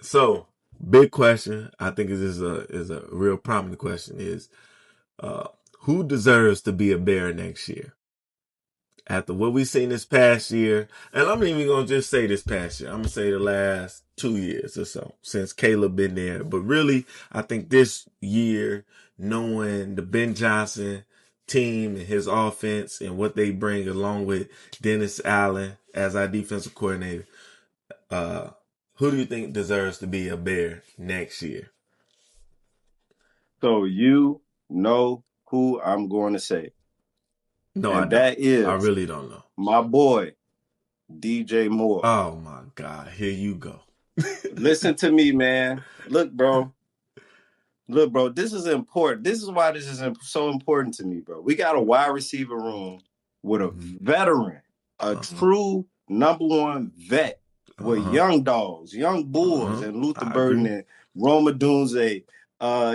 So, big question. I think is a real prominent question. Is uh, who deserves to be a Bear next year? After what we've seen this past year, and I'm not even gonna just say this past year. I'm gonna say the last 2 years or so since Caleb been there. But really, I think this year, knowing the Ben Johnson team and his offense and what they bring along with Dennis Allen as our defensive coordinator, uh, who do you think deserves to be a Bear next year? So you know who I'm going to say, No, I and don't. that I is really don't know. my boy, DJ Moore. Oh my God, here you go. Listen to me, man. Look, bro. Look, bro. This is important. This is why this is so important to me, bro. We got a wide receiver room with a veteran, a Uh-huh. true number one vet with Uh-huh. young dogs, young bulls, Uh-huh. and Luther I Burden agree. and Roma Dunze,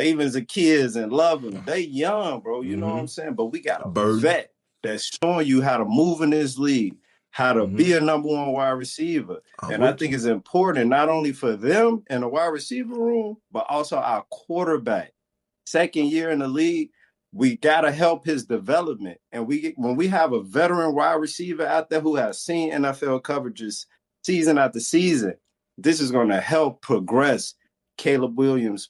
even as the kids and love them. They young, bro. You know what Mm-hmm. I'm saying? But we got a Burden. vet that's showing you how to move in this league, how to Mm-hmm. be a number one wide receiver. I'm And I with think you. it's important not only for them in the wide receiver room, but also our quarterback. Second year in the league, we gotta help his development. And when we have a veteran wide receiver out there who has seen NFL coverages season after season, this is going to help progress Caleb Williams'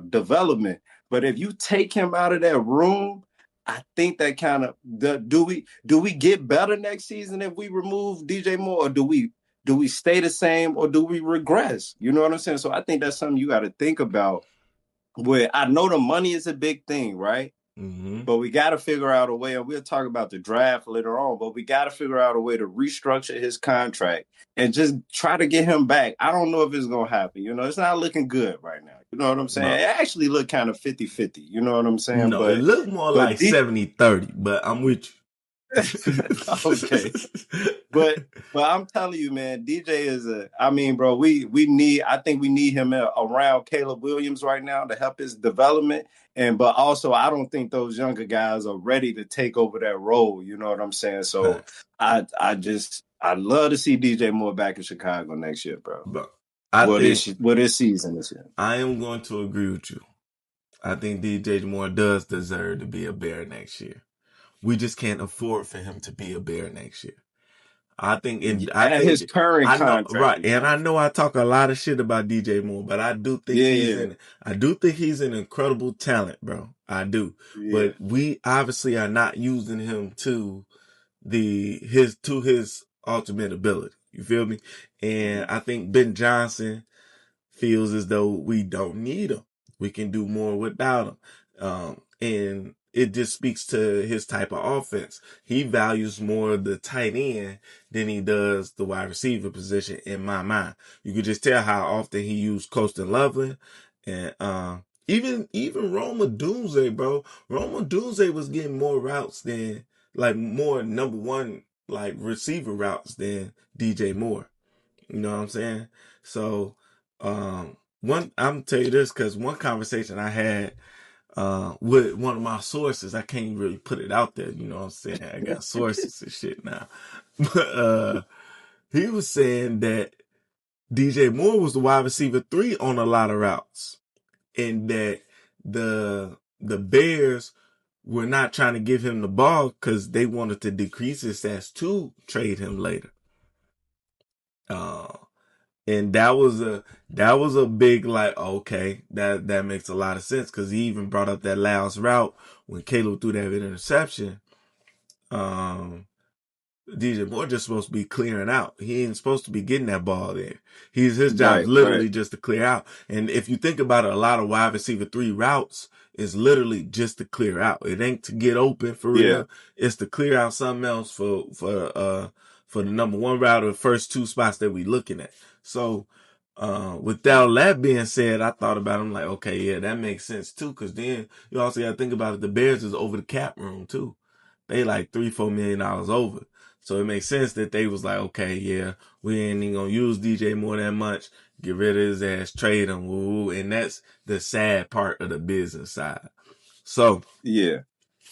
development. But if you take him out of that room, I think that kind of do we get better next season if we remove DJ Moore, or do we stay the same, or do we regress? You know what I'm saying? So I think that's something you got to think about. Where I know the money is a big thing, right? Mm-hmm. But we got to figure out a way, and we'll talk about the draft later on, but we got to figure out a way to restructure his contract and just try to get him back. I don't know if it's going to happen. It's not looking good right now. You know what I'm saying? No. It actually looked kind of 50-50. You know what I'm saying? No, it looked more But like 70-30, but I'm with okay. you. But I'm telling you, man, DJ is I mean, bro, I think we need him around Caleb Williams right now to help his development. But also I don't think those younger guys are ready to take over that role. You know what I'm saying? So Facts. I'd love to see DJ Moore back in Chicago next year, bro. But I think This season this year. I am going to agree with you. I think DJ Moore does deserve to be a Bear next year. We just can't afford for him to be a Bear next year. At his current I know, contract, right. we And can't. I know I talk a lot of shit about DJ Moore, but Yeah, yeah, I do think he's an incredible talent, bro. I do. yeah. But we obviously are not using him his ultimate ability. You feel me? And Mhm. I think Ben Johnson feels as though we don't need him. We can do more without him. And it just speaks to his type of offense. He values more the tight end than he does the wide receiver position in my mind. You could just tell how often he used Coastal Loveland and even Roma Dunze, bro. Roma Dunze was getting more routes than like more number one like receiver routes than DJ Moore. You know what I'm saying? So I'm tell you this because one conversation I had with one of my sources, I can't really put it out there, you know what I'm saying? I got sources and shit now. But he was saying that DJ Moore was the wide receiver 3 on a lot of routes. And that the Bears were not trying to give him the ball because they wanted to decrease his stats to trade him later. Uh, And that was a big like, okay, that makes a lot of sense because he even brought up that last route when Caleb threw that interception. Um, DJ Moore just supposed to be clearing out. He ain't supposed to be getting that ball there. His job's Right, right. literally just to clear out. And if you think about it, a lot of wide receiver 3 routes is literally just to clear out. It ain't to get open for Yeah. real. It's to clear out something else for the number one route or the first 2 spots that we looking at. So with all that being said, I thought about it. I'm like, okay, yeah, that makes sense too. Cause then you also got to think about it. The Bears is over the cap room too. They like $3-4 million over. So it makes sense that they was like, okay, yeah, we ain't even gonna use DJ more that much. Get rid of his ass, trade him, woo. And that's the sad part of the business side. So Yeah.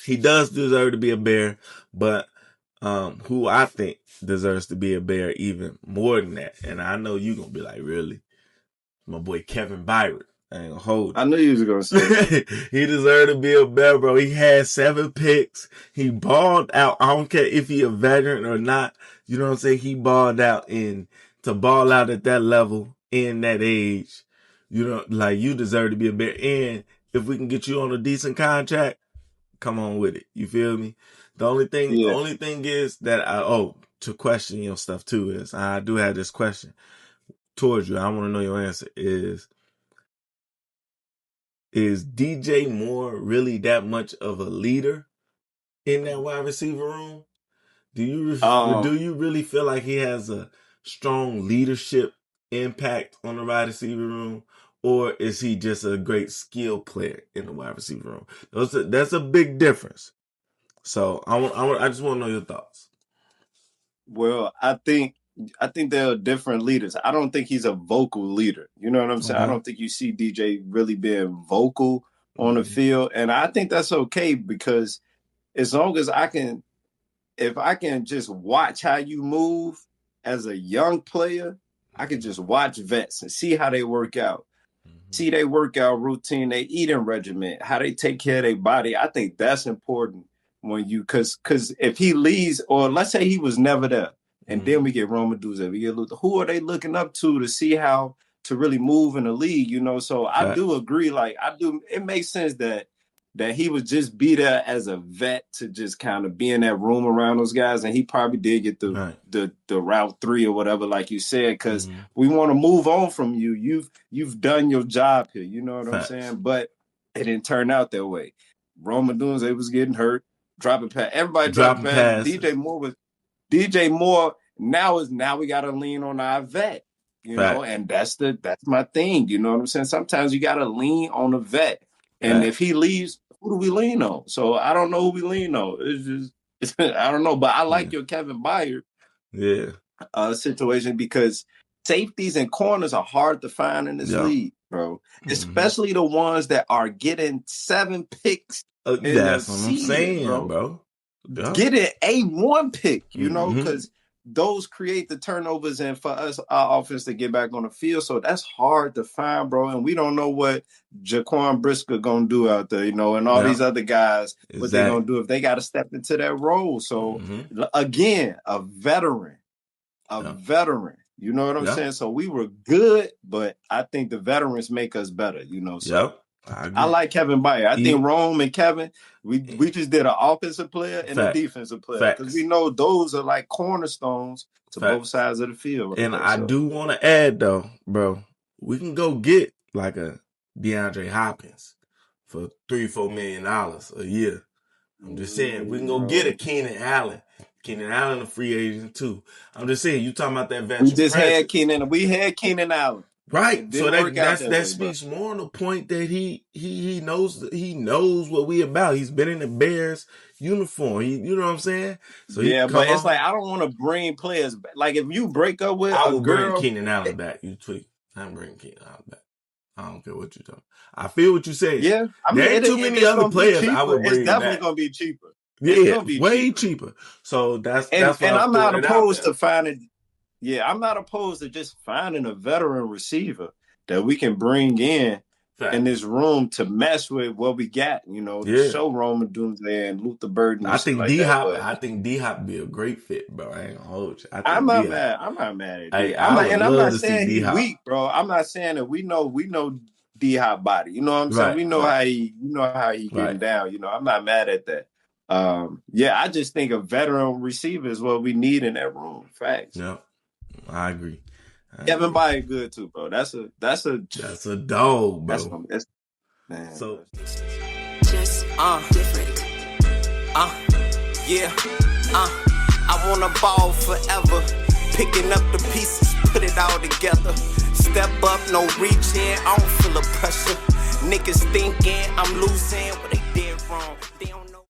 he does deserve to be a Bear, but who I think deserves to be a Bear even more than that. And I know you're gonna be like, really? my boy Kevin Byron. I ain't gonna hold I knew you was gonna say he deserved to be a bear, bro. He had 7 picks. He balled out. I don't care if he a veteran or not. You know what I'm saying? He balled out, and to ball out at that level in that age, you know, like, you deserve to be a bear. And if we can get you on a decent contract, come on with it. You feel me? The only thing is that to question your stuff too is, I do have this question towards you. I want to know your answer is DJ Moore really that much of a leader in that wide receiver room? Do you really feel like he has a strong leadership impact on the wide receiver room, or is he just a great skill player in the wide receiver room? That's a big difference. So I just want to know your thoughts. Well, I think they're different leaders. I don't think he's a vocal leader. You know what I'm saying? I don't think you see DJ really being vocal on the field. And I think that's okay, because as long as if I can just watch how you move as a young player, I can just watch vets and see how they work out. See their workout routine, their eating regimen, how they take care of their body. I think that's important when because if he leaves, or let's say he was never there, and then we get Roma Duzé, we get Luther, who are they looking up to see how to really move in the league, you know? So I do agree. Like, it makes sense that he would just be there as a vet to just kind of be in that room around those guys. And he probably did get the route 3 or whatever, like you said, because we want to move on from you. You've done your job here. You know what I'm saying? But it didn't turn out that way. Roma Dunze was getting hurt, dropping pass. Everybody dropping pass. DJ Moore now we got to lean on our vet, you know, and that's my thing. You know what I'm saying? Sometimes you got to lean on a vet. And if he leaves, who do we lean on? So I don't know who we lean on. It's just, I don't know. But I like your Kevin Byard situation, because safeties and corners are hard to find in this league, bro. Especially the ones that are getting 7 picks in that's the what season, I'm saying, bro. Get an A1 pick, you know, because those create the turnovers, and for us, our offense to get back on the field. So that's hard to find, bro. And we don't know what Jaquan Brisker gonna do out there, you know, and all these other guys, what they're gonna do if they got to step into that role. So again, a veteran, you know what I'm saying? So we were good, but I think the veterans make us better, you know. So I like Kevin Byard. I think Rome and Kevin, we just did an offensive player and a defensive player, because we know those are like cornerstones to both sides of the field. And I do want to add, though, bro, we can go get like a DeAndre Hopkins for $3-4 million a year. I'm just saying, we can go get a Keenan Allen. Keenan Allen, a free agent too. I'm just saying, you talking about that veteran. We had Keenan Allen. Right. So that speaks more on the point that he knows what we about. He's been in the Bears uniform. You know what I'm saying? So but it's like, I don't want to bring players back. Like, if you break up with a girl, bring Keenan Allen back. You tweet. I'm bringing Keenan Allen back. I don't care what you're talking. I feel what you're saying. Yeah, I mean, there are too many other players I would bring. It's definitely gonna be cheaper. Yeah, way cheaper. So that's what I'm not opposed to finding. Yeah, I'm not opposed to just finding a veteran receiver that we can bring in this room to mess with what we got, you know, to show Roma Dunze and Luther Burden. I think D-Hop be a great fit, bro. I ain't gonna hold you. I'm not mad at D. I'm not saying he's weak, bro. I'm not saying that we know D-Hop body. You know what I'm saying? We know how he getting down. You know, I'm not mad at that. I just think a veteran receiver is what we need in that room. Facts. Yeah. I agree. Kevin Byard good too, bro. That's a dog, bro. That's man. So just different. I wanna ball forever. Picking up the pieces, put it all together. Step up, no reaching. I don't feel the pressure. Niggas thinking I'm losing, but they did wrong. They don't